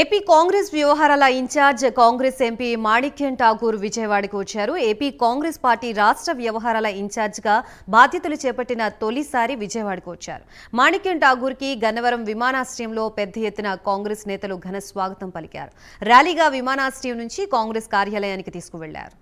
AP Congress వ్యవహారాల incharge Congress MP మాణిక్యం ఠాకూర్ విజయవాడకు వచ్చారు. ఏపీ కాంగ్రెస్ పార్టీ రాష్ట్ర వ్యవహారాల ఇన్ఛార్జ్గా బాధ్యతలు చేపట్టిన తొలిసారి విజయవాడకు వచ్చారు. మాణిక్యం ఠాకూర్కి గన్నవరం విమానాశ్రయంలో పెద్ద ఎత్తున కాంగ్రెస్ నేతలు ఘన స్వాగతం పలికారు. ర్యాలీగా విమానాశ్రయం నుంచి కాంగ్రెస్ కార్యాలయానికి తీసుకువెళ్లారు.